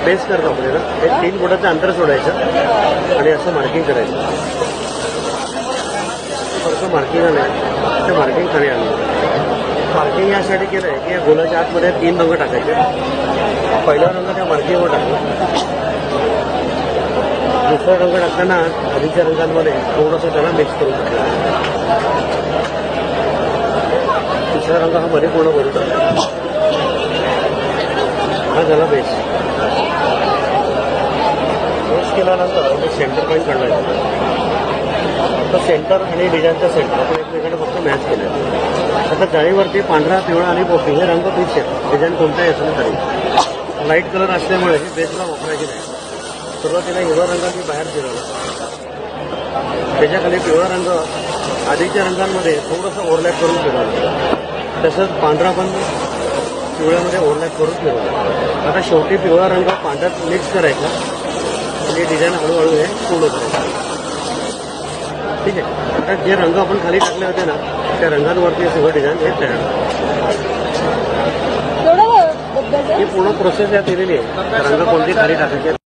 Base करतो आपल्याला एक 3 फुटाचं अंतर सोडायचं आणि असं मार्किंग करायचं. थोडंसं मार्किंग आलं ते मार्किंग खाली आलं. मार्किंग यासाठी केलं आहे की या गोलाच्या आतमध्ये 3 रंग टाकायचे. पहिला रंग त्या मार्किंगवर टाकला. दुसरा रंग टाकताना आधीच्या रंगांमध्ये थोडंसं त्याला मिक्स करून टाकलं. तिसरा रंग हा मध्ये पूर्ण भरून टाकला. हा झाला बेस. बेस केल्यानंतर ते सेंटर पॉईंट काढायचं. आता सेंटर आणि डिझाईनचा सेंटर आपण एकमेकांना फक्त मॅच केलं. आता जाळीवरती पांढरा, पिवळा आणि पोपटी हे रंग फिक्स आहेत. डिझाईन कोणताही असलं तरी लाईट कलर असल्यामुळे हे बेसला वापरायचे नाही. सुरुवातीला हिरवा रंग मी बाहेर फिरवला. त्याच्याखाली पिवळा रंग आधीच्या रंगांमध्ये थोडंसं ओव्हरलॅप करून फिरवलं. तसंच पांढरा पण पिवळ्यामध्ये ओव्हरलॅप करून फिरवलं. आता शेवटी पिवळा रंग पांढऱ्यात मिक्स करायचा आणि डिझाईन हळूहळू हे पूर्ण करायचं. ठीक आहे. आता जे रंग आपण खाली टाकले होते ना त्या रंगांवरती सगळं डिझाईन हे तयार ही पूर्ण प्रोसेस यात केलेली आहे. रंग कोणती खाली टाकायचे